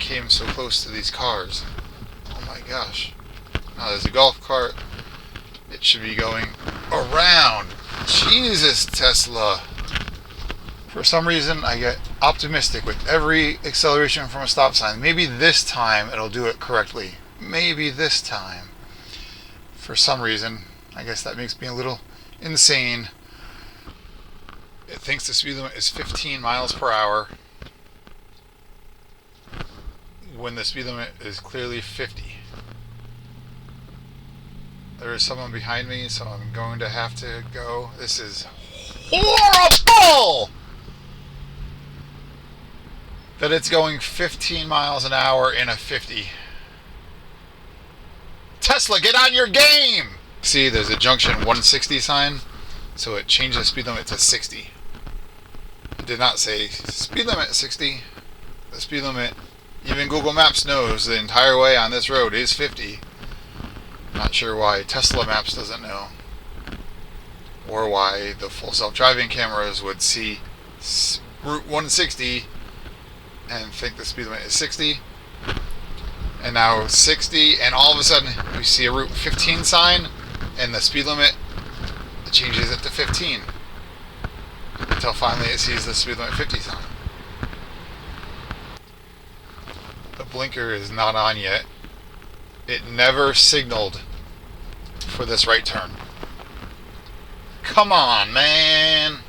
came so close to these cars. Oh my gosh. Now there's a golf cart. It should be going around. Jesus, Tesla. For some reason, I get optimistic with every acceleration from a stop sign. Maybe this time it'll do it correctly. Maybe this time. For some reason, I guess that makes me a little insane. It thinks the speed limit is 15 miles per hour when the speed limit is clearly 50. There is someone behind me, so I'm going to have to go. This is horrible! That it's going 15 miles an hour in a 50. Tesla, get on your game! See, there's a junction 160 sign, so it changed the speed limit to 60. It did not say speed limit 60. The speed limit, even Google Maps knows the entire way on this road is 50. Not sure why Tesla Maps doesn't know, or why the full self-driving cameras would see Route 160 and think the speed limit is 60, and now 60, and all of a sudden we see a Route 15 sign, and the speed limit changes it to 15, until finally it sees the speed limit 50 sign. The blinker is not on yet. It never signaled for this right turn. Come on, man!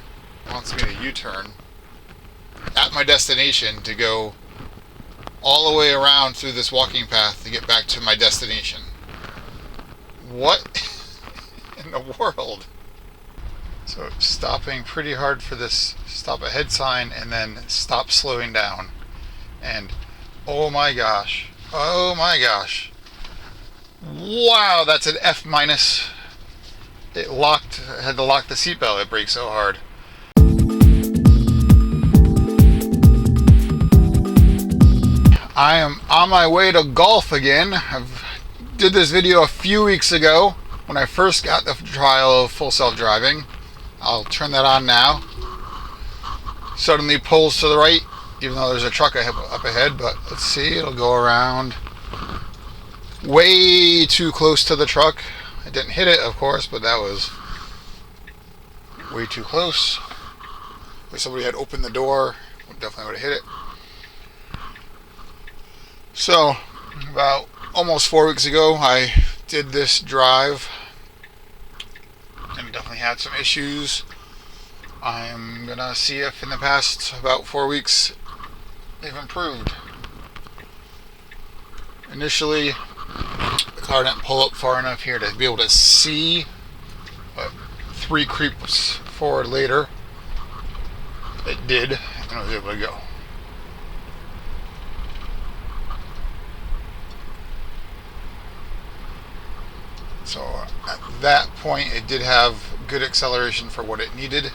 It wants me to U-turn at my destination to go all the way around through this walking path to get back to my destination. What in the world? So stopping pretty hard for this stop ahead sign, and then stop slowing down. And oh my gosh. Oh my gosh. Wow, that's an F minus. It had to lock the seatbelt. It braked so hard. I am on my way to golf again. I did this video a few weeks ago when I first got the trial of full self-driving. I'll turn that on now. Suddenly pulls to the right, even though there's a truck up ahead, but let's see, it'll go around. Way too close to the truck. I didn't hit it, of course, but that was way too close. If somebody had opened the door, definitely would have hit it. So, about almost 4 weeks ago, I did this drive, and definitely had some issues. I'm gonna see if in the past about 4 weeks they've improved. Initially, the car didn't pull up far enough here to be able to see, but 3 creeps forward later, it did, and I was able to go. So at that point, it did have good acceleration for what it needed.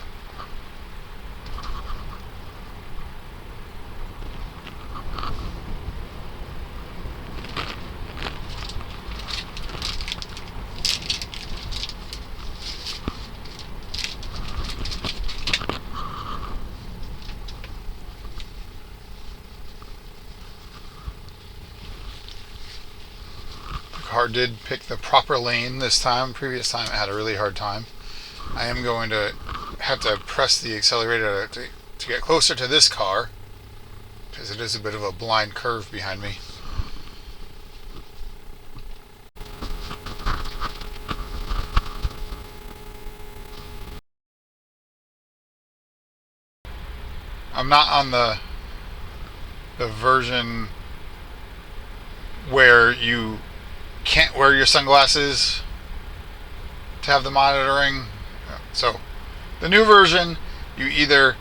Car did pick the proper lane this time. Previous time it had a really hard time. I am going to have to press the accelerator to get closer to this car, because it is a bit of a blind curve behind me. I'm not on the version where you can't wear your sunglasses to have the monitoring. So the new version, you either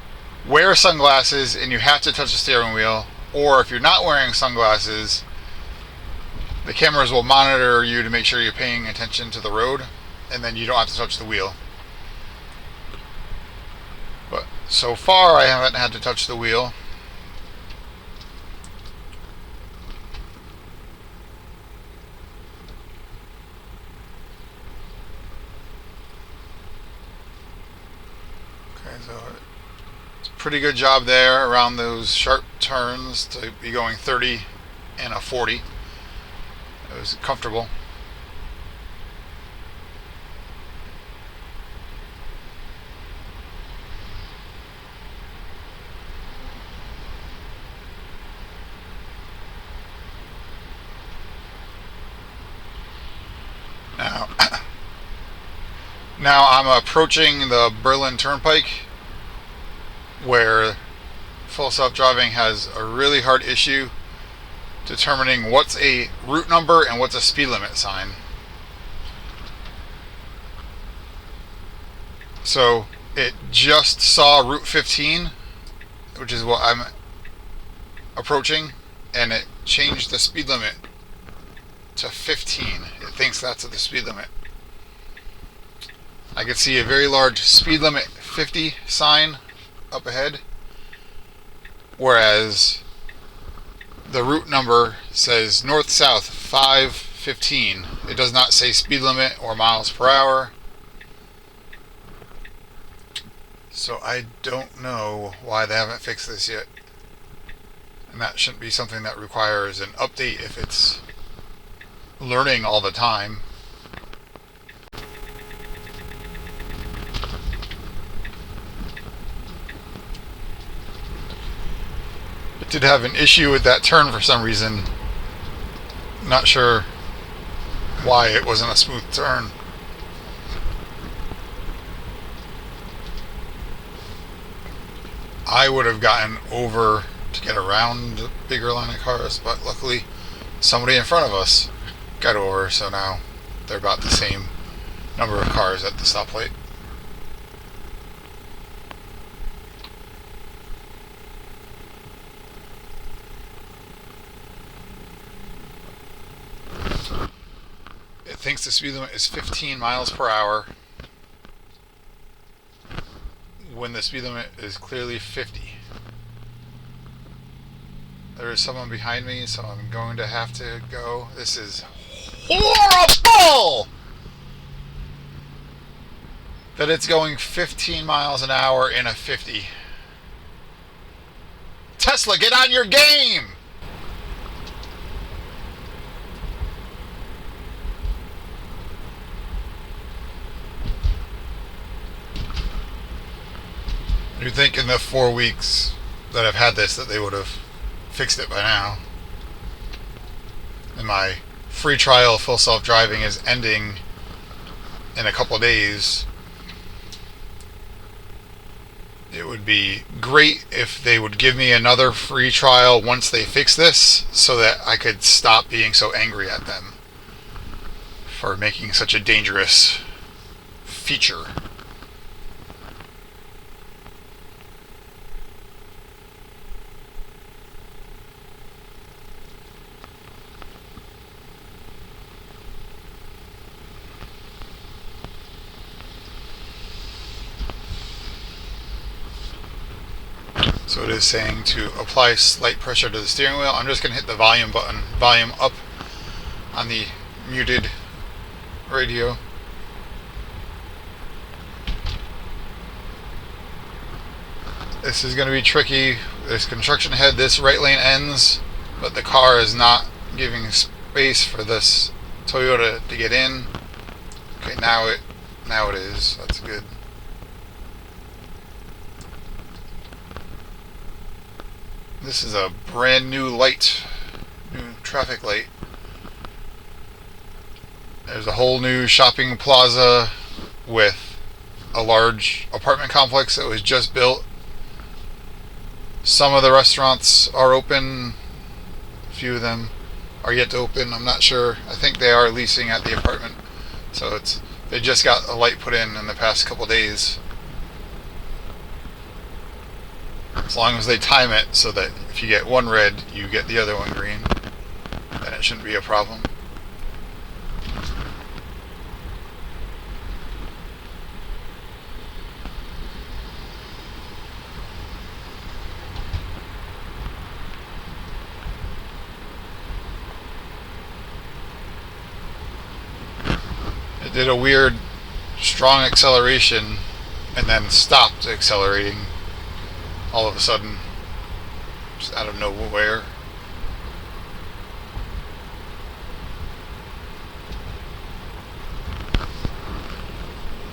wear sunglasses and you have to touch the steering wheel, or if you're not wearing sunglasses, the cameras will monitor you to make sure you're paying attention to the road, and then you don't have to touch the wheel. But so far I haven't had to touch the wheel. So it's a pretty good job there around those sharp turns to be going 30 and a 40. It was comfortable. Now, now I'm approaching the Berlin Turnpike, where full self-driving has a really hard issue determining what's a route number and what's a speed limit sign. So it just saw Route 15, which is what I'm approaching, and it changed the speed limit to 15. It thinks that's the speed limit. I can see a very large speed limit 50 sign up ahead, whereas the route number says north-south 515. It does not say speed limit or miles per hour. So I don't know why they haven't fixed this yet. And that shouldn't be something that requires an update if it's learning all the time. It did have an issue with that turn for some reason. Not sure why it wasn't a smooth turn. I would have gotten over to get around the bigger line of cars, but luckily somebody in front of us got over, so now they're about the same number of cars at the stoplight. It thinks the speed limit is 15 miles per hour when the speed limit is clearly 50. There is someone behind me, so I'm going to have to go. This is horrible! That it's going 15 miles an hour in a 50. Tesla, get on your game! You'd think in the 4 weeks that I've had this that they would have fixed it by now. And my free trial full self-driving is ending in a couple of days. It would be great if they would give me another free trial once they fix this, so that I could stop being so angry at them for making such a dangerous feature. So it is saying to apply slight pressure to the steering wheel. I'm just going to hit the volume button, volume up on the muted radio. This is going to be tricky. There's construction ahead. This right lane ends, but the car is not giving space for this Toyota to get in. Okay, now it is. That's good. This is a brand new light, new traffic light. There's a whole new shopping plaza with a large apartment complex that was just built. Some of the restaurants are open. A few of them are yet to open. I'm not sure. I think they are leasing at the apartment. So they just got a light put in the past couple days. As long as they time it so that if you get one red, you get the other one green, then it shouldn't be a problem. It did a weird strong acceleration and then stopped accelerating all of a sudden, just out of nowhere.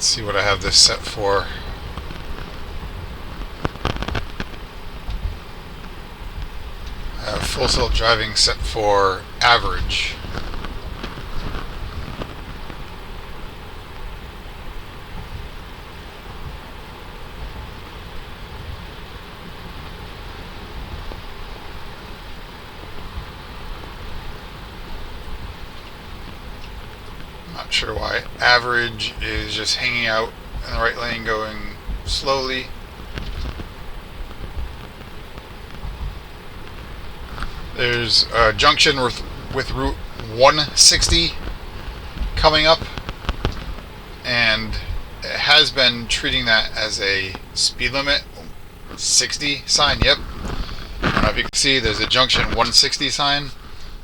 Let's see what I have this set for. I have full self-driving set for average. Not sure why average is just hanging out in the right lane going slowly. There's a junction with Route 160 coming up, and it has been treating that as a speed limit 60 sign. Yep. I don't know if you can see there's a junction 160 sign,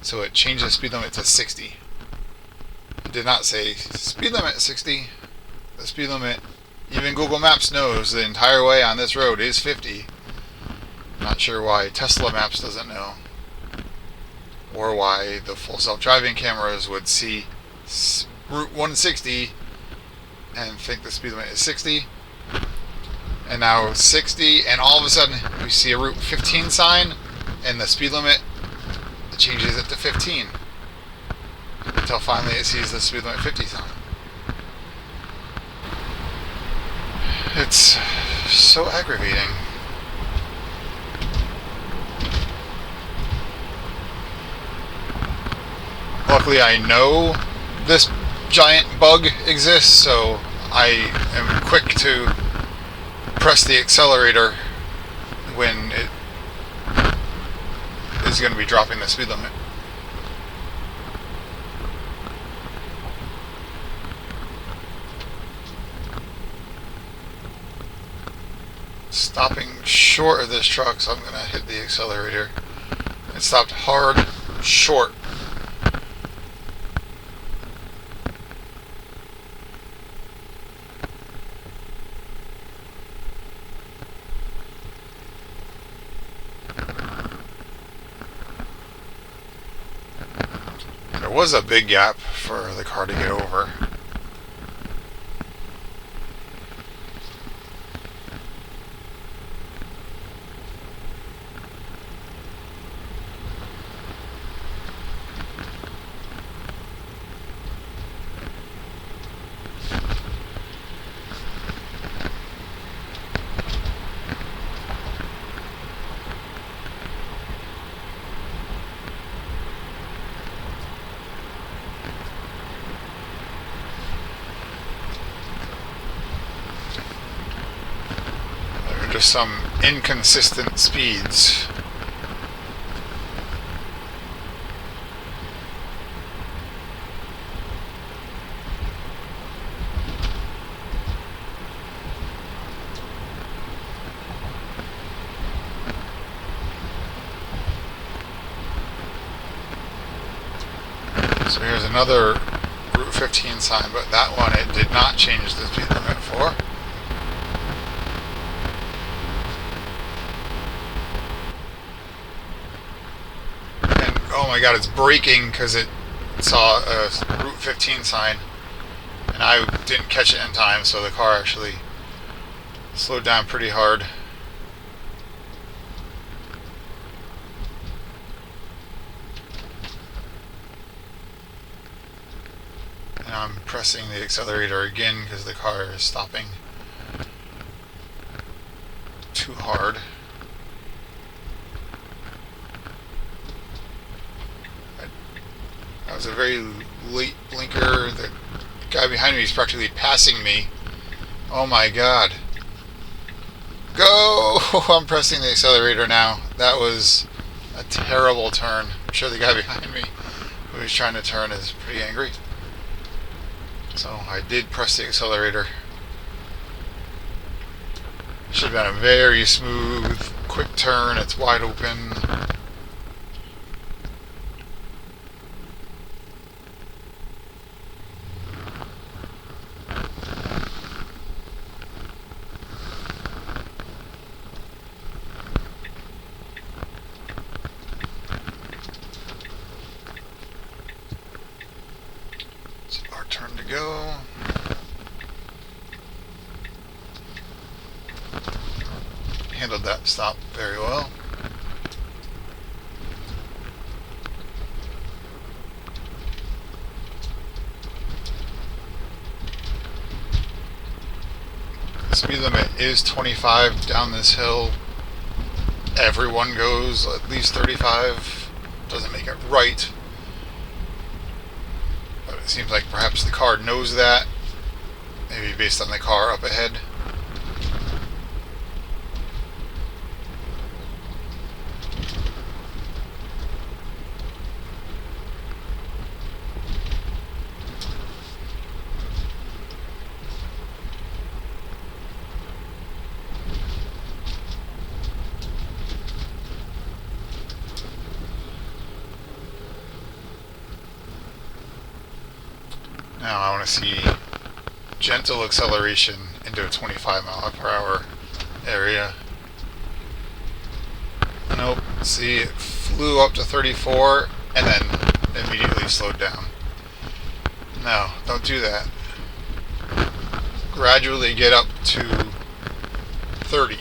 so it changed the speed limit to 60. It did not say speed limit 60. The speed limit, even Google Maps knows the entire way on this road is 50. Not sure why Tesla Maps doesn't know, or why the full self-driving cameras would see Route 160 and think the speed limit is 60, and now 60, and all of a sudden we see a Route 15 sign and the speed limit changes it to 15, until finally it sees the speed limit 50 sign. It's so aggravating. Luckily I know this giant bug exists, so I am quick to press the accelerator when it is going to be dropping the speed limit. Stopping short of this truck, so I'm going to hit the accelerator. It stopped hard short. There was a big gap for the car to get over. Just some inconsistent speeds. So here's another Route 15 sign, but that one it did not change the speed limit for. Oh my god, it's braking because it saw a Route 15 sign and I didn't catch it in time, so the car actually slowed down pretty hard. And I'm pressing the accelerator again because the car is stopping too hard. That was a very late blinker. The guy behind me is practically passing me. Oh my god. Go! I'm pressing the accelerator now. That was a terrible turn. I'm sure the guy behind me who was trying to turn is pretty angry. So I did press the accelerator. Should have been a very smooth, quick turn. It's wide open. It's our turn to go. handled that stop very well. Speed limit is 25 down this hill. Everyone goes at least 35. Doesn't make it right, but it seems like perhaps the car knows that, maybe based on the car up ahead. Now I want to see gentle acceleration into a 25 mph area. Nope. See, it flew up to 34 and then immediately slowed down. No, don't do that. Gradually get up to 30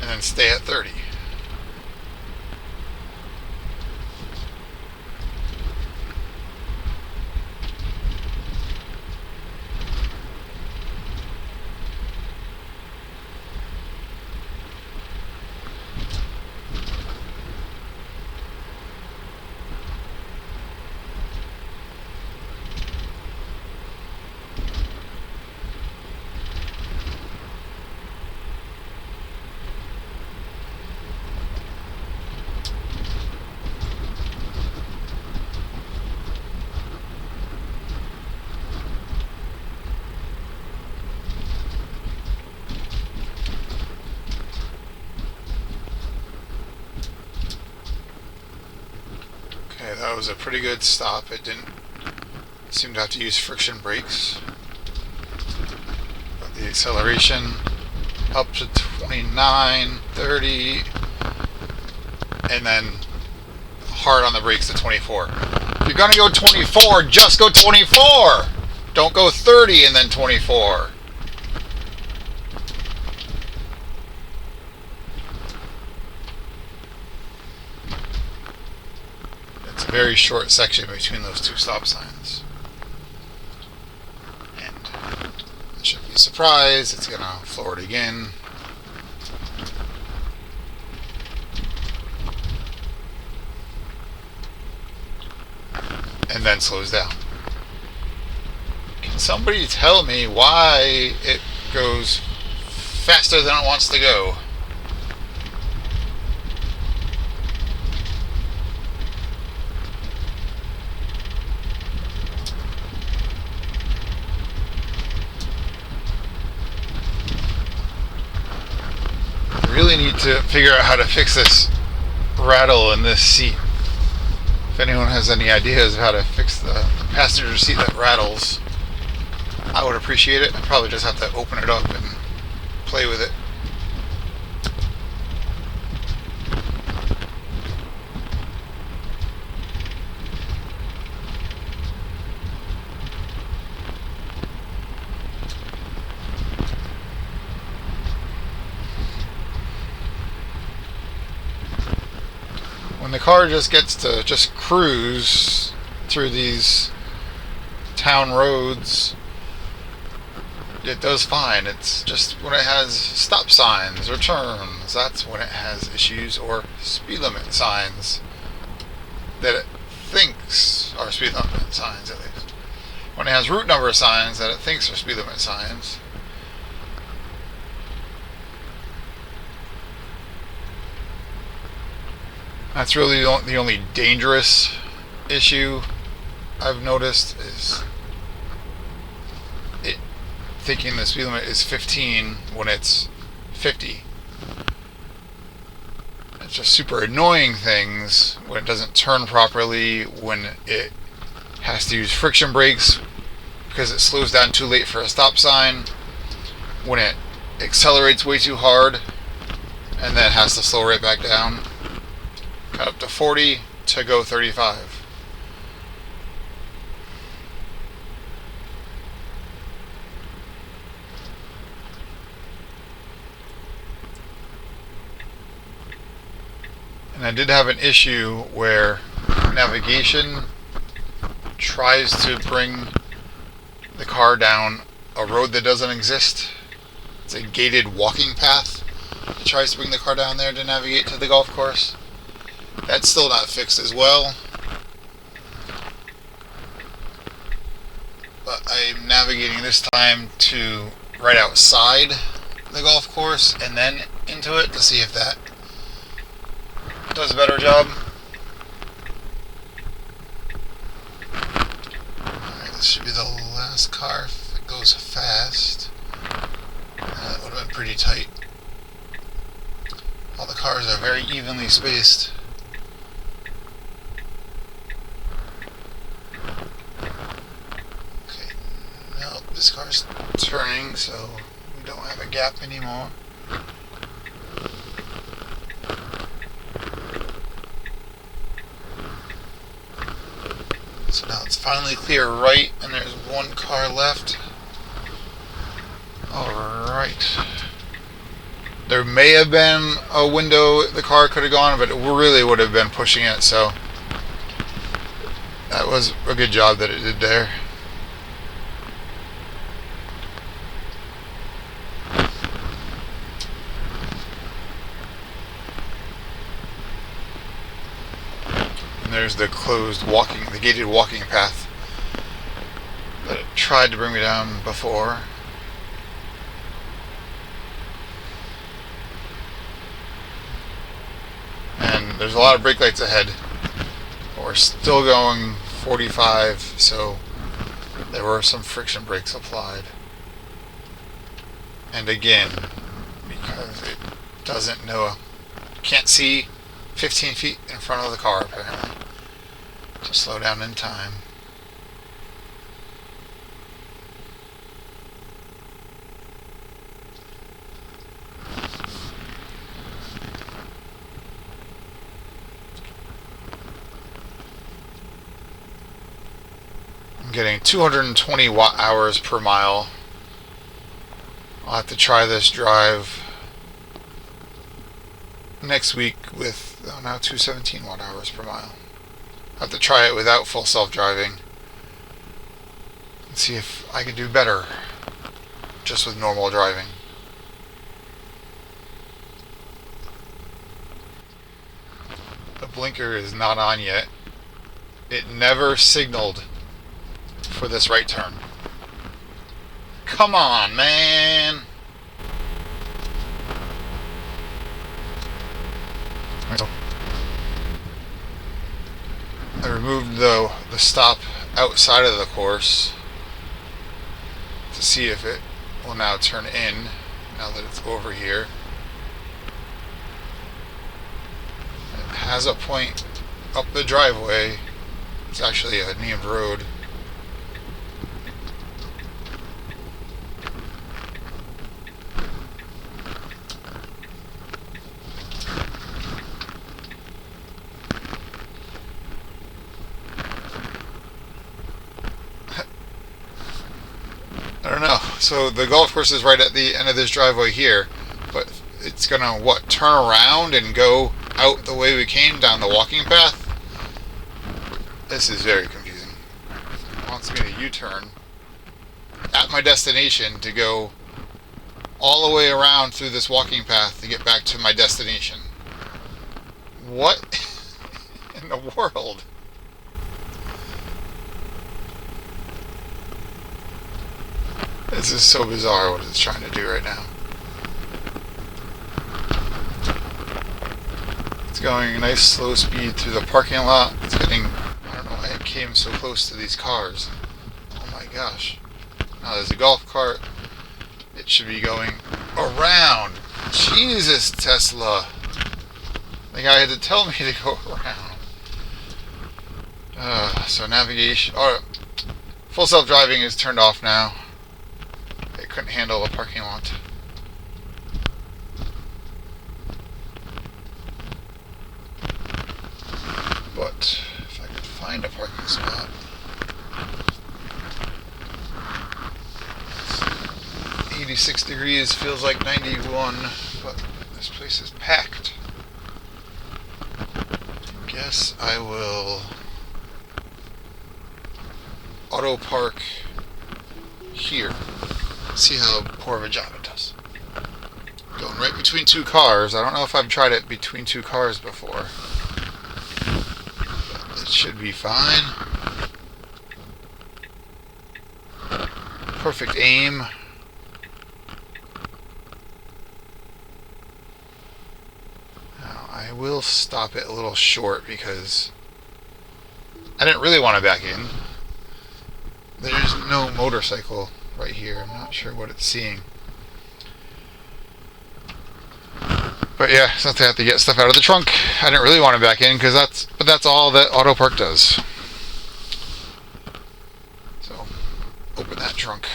and then stay at 30. Okay, that was a pretty good stop. It didn't seem to have to use friction brakes. But the acceleration up to 29, 30, and then hard on the brakes to 24. If you're going to go 24, just go 24! Don't go 30 and then 24. Very short section between those two stop signs, and I shouldn't be surprised it's going to floor it again. And then slows down. Can somebody tell me why it goes faster than it wants to go? Really need to figure out how to fix this rattle in this seat. If anyone has any ideas of how to fix the passenger seat that rattles, I would appreciate it. I'd probably just have to open it up and play with it. When the car just gets to just cruise through these town roads, it does fine. It's just when it has stop signs or turns, that's when it has issues, or speed limit signs that it thinks are speed limit signs, at least. When it has route number signs that it thinks are speed limit signs. That's really the only dangerous issue I've noticed, is it thinking the speed limit is 15 when it's 50. It's just super annoying things when it doesn't turn properly, when it has to use friction brakes because it slows down too late for a stop sign, when it accelerates way too hard and then has to slow right back down. Got up to 40 to go 35. And I did have an issue where navigation tries to bring the car down a road that doesn't exist. It's a gated walking path. It tries to bring the car down there to navigate to the golf course. That's still not fixed as well. But I'm navigating this time to right outside the golf course and then into it to see if that does a better job. Alright, this should be the last car if it goes fast. That would have been pretty tight. All the cars are very evenly spaced. Okay, no, this car's turning, so we don't have a gap anymore. So now it's finally clear right, and there's one car left. Alright. There may have been a window the car could have gone, but it really would have been pushing it, so that was a good job that it did there. And there's the the gated walking path that it tried to bring me down before. And there's a lot of brake lights ahead. We're still going 45, so there were some friction brakes applied. And again, because it doesn't know, can't see 15 feet in front of the car apparently, to slow down in time. I'm getting 220 watt hours per mile. I'll have to try this drive next week with now 217 watt hours per mile. I'll have to try it without full self-driving and see if I can do better just with normal driving. The blinker is not on yet. It never signaled for this right turn. Come on, man! I removed the stop outside of the course to see if it will now turn in now that it's over here. It has a point up the driveway. It's actually a named road. I don't know. So the golf course is right at the end of this driveway here, but it's gonna turn around and go out the way we came down the walking path? This is very confusing. It wants me to U-turn at my destination to go all the way around through this walking path to get back to my destination. What in the world? This is so bizarre what it's trying to do right now. It's going a nice slow speed through the parking lot. It's getting, I don't know why it came so close to these cars. Oh my gosh. Now there's a golf cart. It should be going around. Jesus, Tesla. The guy had to tell me to go around. So navigation, full self-driving is turned off now. It couldn't handle a parking lot. But if I could find a parking spot. 86 degrees, feels like 91, but this place is packed. guess I will auto park here. See how poor of a job it does. Going right between two cars. I don't know if I've tried it between two cars before. But it should be fine. Perfect aim. Now, I will stop it a little short because I didn't really want to back in. There's no motorcycle right here. I'm not sure what it's seeing. But yeah, something I have to get stuff out of the trunk. I didn't really want to back in because that's all that auto park does. So open that trunk.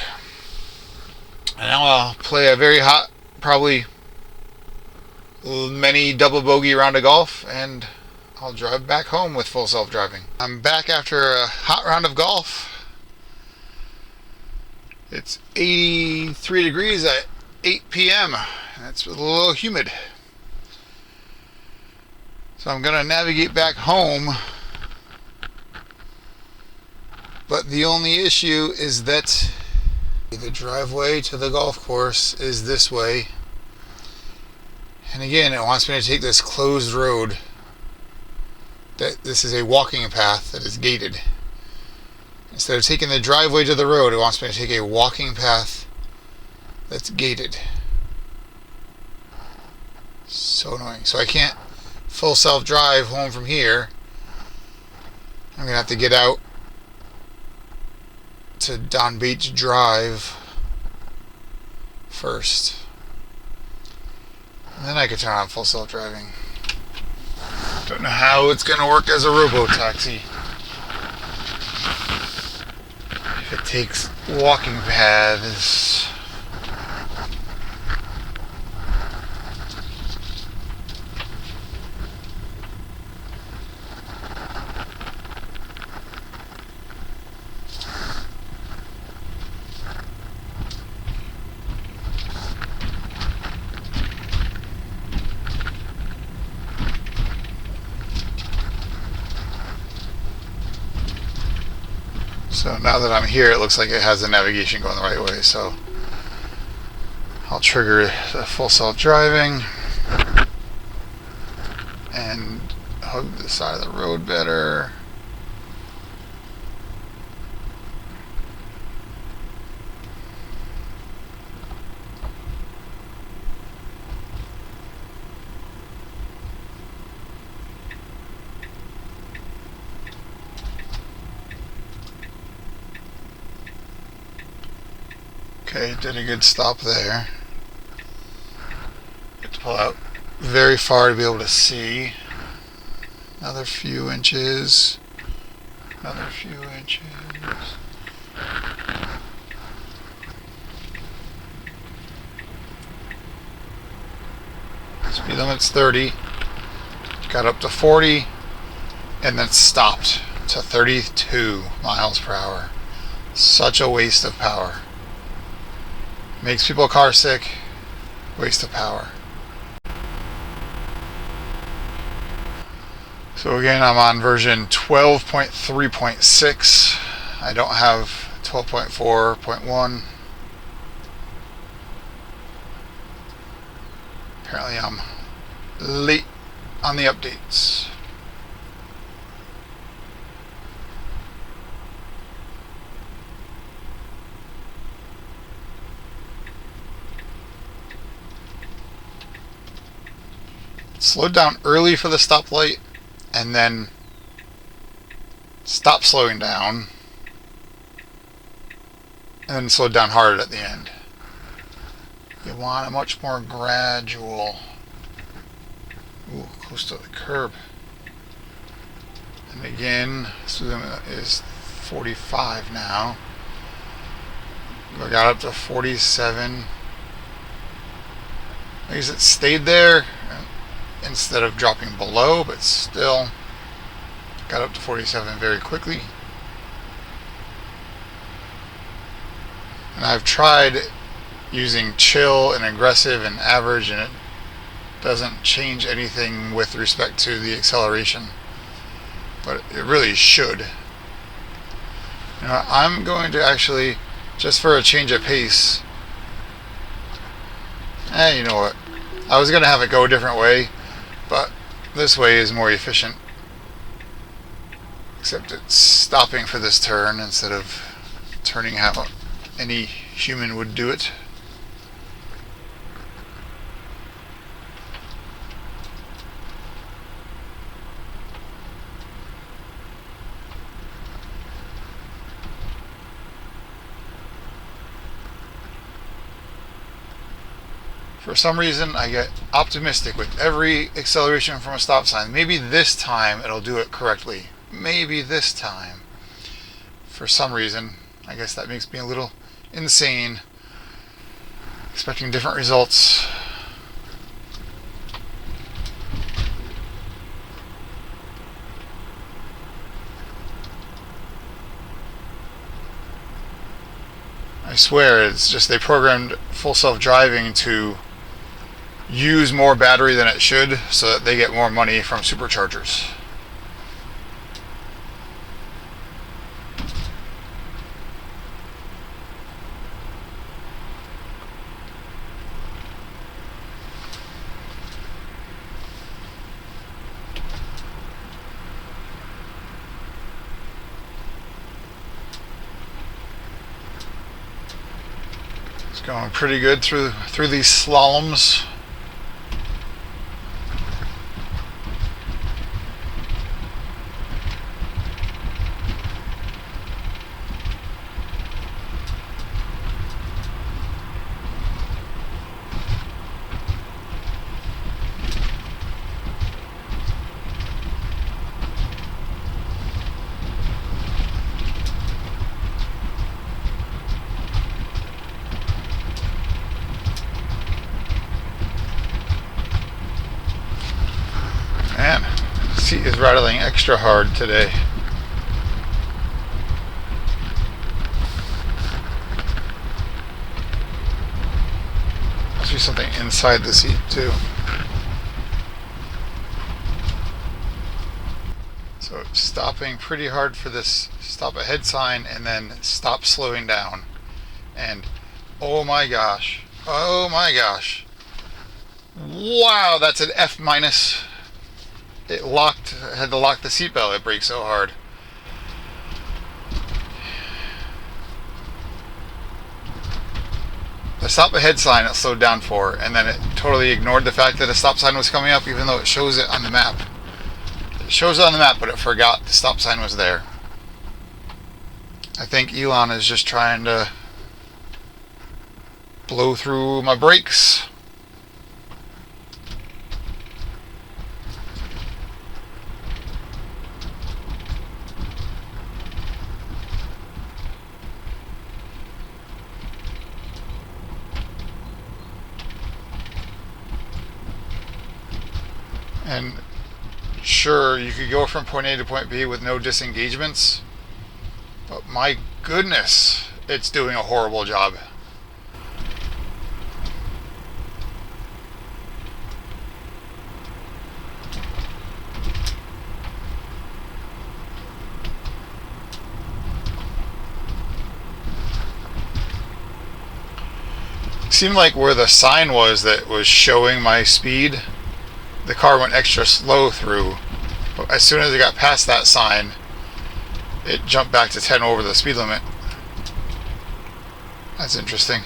And now I'll play a very hot, probably many double bogey round of golf, and I'll drive back home with full self-driving. I'm back after a hot round of golf. It's 83 degrees at 8 p.m. It's a little humid. So I'm going to navigate back home. But the only issue is that the driveway to the golf course is this way. And again, it wants me to take this closed road. This is a walking path that is gated. Instead of taking the driveway to the road, it wants me to take a walking path that's gated. So annoying. So I can't full self-drive home from here. I'm going to have to get out to Don Beach Drive first. And then I can turn on full self-driving. Don't know how it's going to work as a robo-taxi. If it takes walking paths. So now that I'm here, it looks like it has the navigation going the right way, so I'll trigger the full self-driving and hug the side of the road better. Okay, did a good stop there. Get to pull out very far to be able to see. Another few inches. Another few inches. Speed limit's 30. Got up to 40 and then stopped to 32 miles per hour. Such a waste of power. Makes people car sick. Waste of power. So again, I'm on version 12.3.6. I don't have 12.4.1. Apparently I'm late on the updates. Slowed down early for the stoplight and then stopped slowing down and then slowed down hard at the end. You want a much more gradual. Ooh, close to the curb. And again, speed limit is 45 now. We got up to 47. I guess it stayed there instead of dropping below, but still got up to 47 very quickly. And I've tried using chill and aggressive and average, and it doesn't change anything with respect to the acceleration. but it really should. You know, I'm going to actually, just for a change of pace, you know what? I was going to have it go a different way, but this way is more efficient. Except it's stopping for this turn instead of turning how any human would do it. For some reason, I get optimistic with every acceleration from a stop sign. Maybe this time it'll do it correctly. Maybe this time. For some reason, I guess that makes me a little insane, expecting different results. I swear, it's just they programmed full self-driving to use more battery than it should so that they get more money from superchargers. It's going pretty good through these slaloms. Man, the seat is rattling extra hard today. Must be something inside the seat too. So it's stopping pretty hard for this stop ahead sign and then stop slowing down. And oh my gosh. Oh my gosh. Wow, that's an F minus. It had to lock the seatbelt. It brakes so hard. The stop ahead sign it slowed down for, and then it totally ignored the fact that a stop sign was coming up, even though it shows it on the map. It shows it on the map, but it forgot the stop sign was there. I think Elon is just trying to blow through my brakes. And sure, you could go from point A to point B with no disengagements, but my goodness, it's doing a horrible job. It seemed like where the sign was that was showing my speed, the car went extra slow through. But as soon as it got past that sign, it jumped back to 10 over the speed limit. That's interesting.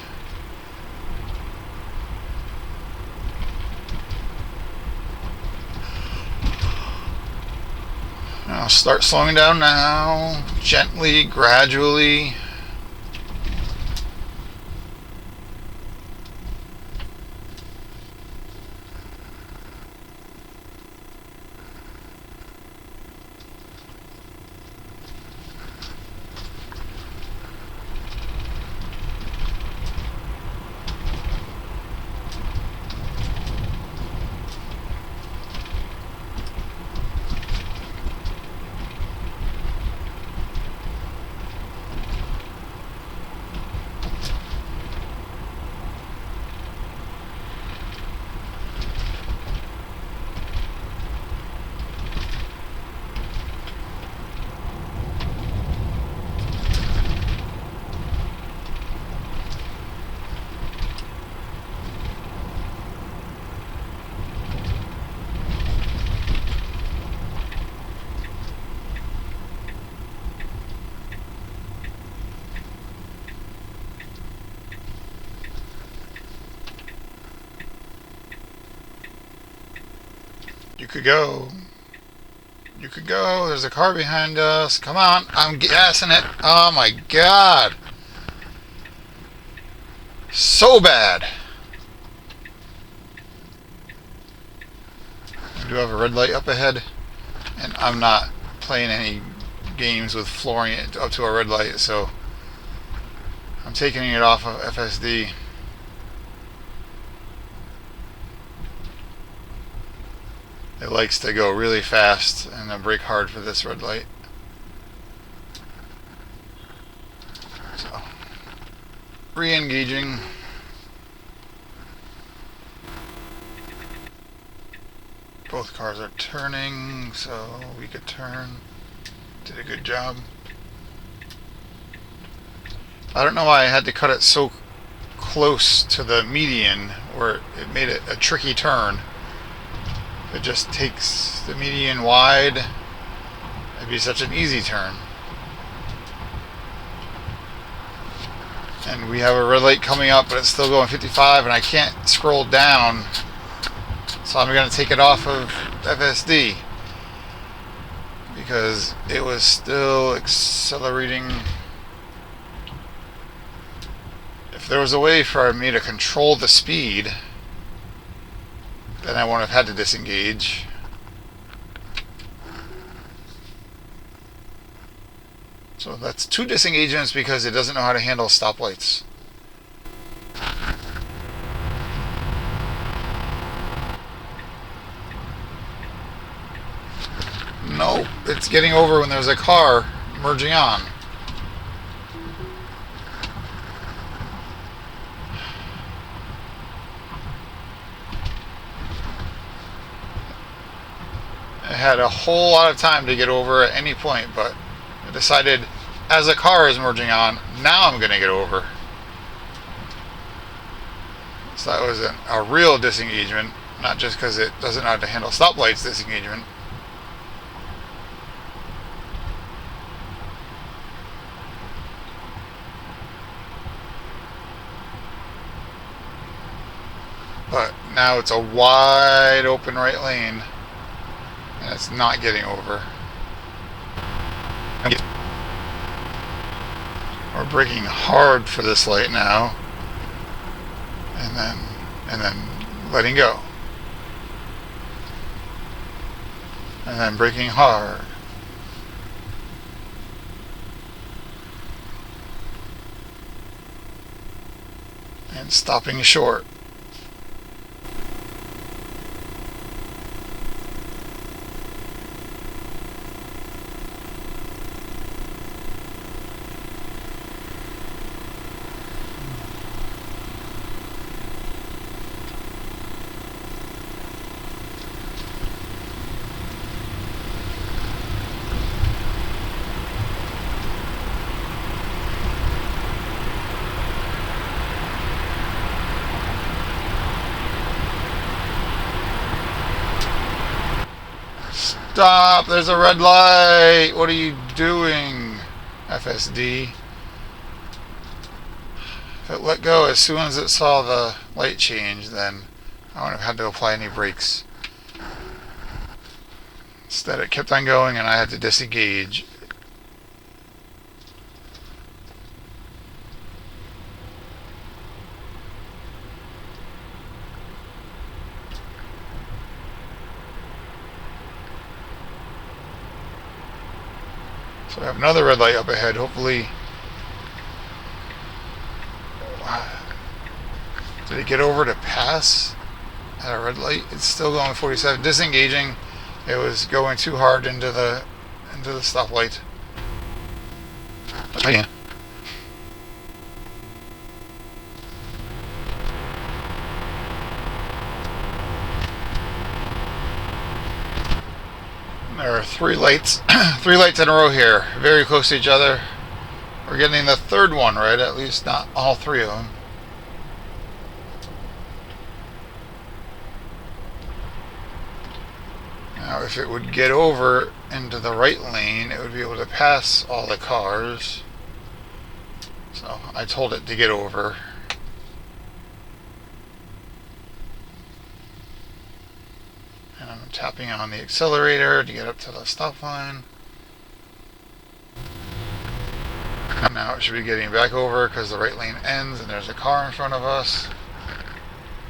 I'll start slowing down now, gently, gradually. You could go. You could go. There's a car behind us. Come on. I'm gassing it. Oh my god. So bad. We do have a red light up ahead. And I'm not playing any games with flooring it up to a red light, so I'm taking it off of FSD. It likes to go really fast and then brake hard for this red light. So, re-engaging. Both cars are turning, so we could turn. Did a good job. I don't know why I had to cut it so close to the median where it made it a tricky turn. It just takes the median wide. It'd be such an easy turn. And we have a red light coming up, but it's still going 55, and I can't scroll down. So I'm going to take it off of FSD because it was still accelerating. If there was a way for me to control the speed, then I wouldn't have had to disengage. So that's 2 disengagements because it doesn't know how to handle stoplights. Nope, it's getting over when there's a car merging on. I had a whole lot of time to get over at any point, but I decided as a car is merging on, now I'm going to get over. So that was a real disengagement, not just because it doesn't know how to handle stoplights disengagement. But now it's a wide open right lane, and it's not getting over. We're braking hard for this light now, and then letting go, and then braking hard. And stopping short. Stop! There's a red light! What are you doing, FSD? If it let go as soon as it saw the light change, then I wouldn't have had to apply any brakes. Instead, it kept on going and I had to disengage. So I have another red light up ahead. Hopefully, did it get over to pass at a red light? It's still going 47. Disengaging. It was going too hard into the stoplight. Oh, yeah. There are 3 lights, 3 lights in a row here, very close to each other. We're getting the third one right, at least not all 3 of them. Now if it would get over into the right lane, it would be able to pass all the cars. So I told it to get over. And I'm I'm tapping on the accelerator to get up to the stop line. And now it should be getting back over because the right lane ends and there's a car in front of us.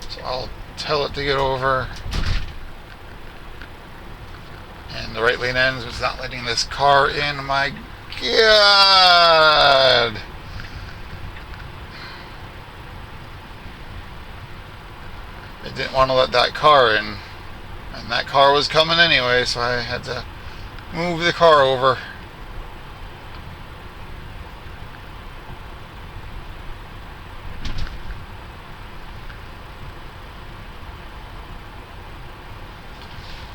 So I'll tell it to get over. And the right lane ends. It's not letting this car in. My God! It didn't want to let that car in. And that car was coming anyway, so I had to move the car over.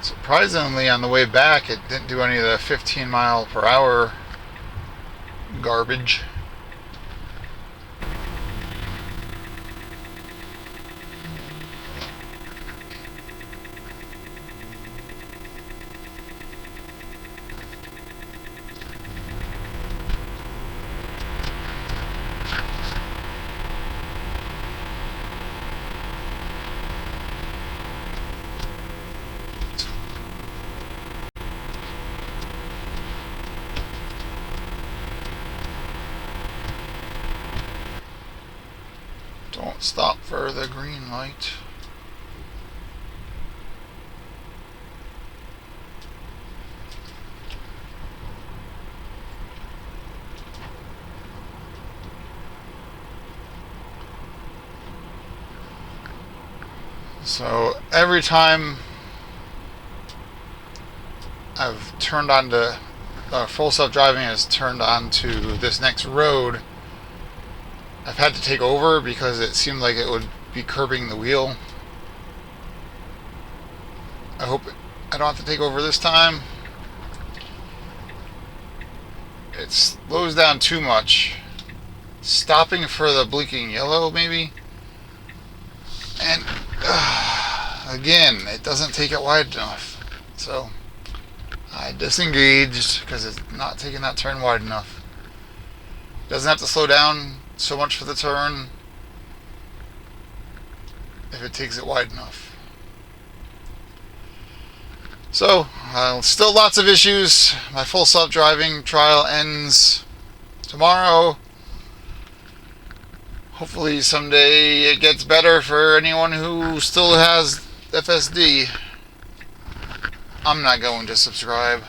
Surprisingly, on the way back, it didn't do any of the 15 mile per hour garbage. Don't stop for the green light. So every time I've turned on to full self-driving has turned on to this next road, I've had to take over because it seemed like it would be curbing the wheel. I hope I don't have to take over this time. It slows down too much. Stopping for the blinking yellow maybe. And again, it doesn't take it wide enough. So I disengaged because it's not taking that turn wide enough. It doesn't have to slow down so much for the turn if it takes it wide enough. So still lots of issues. My full self-driving trial ends tomorrow. Hopefully someday it gets better for anyone who still has FSD. I'm not going to subscribe.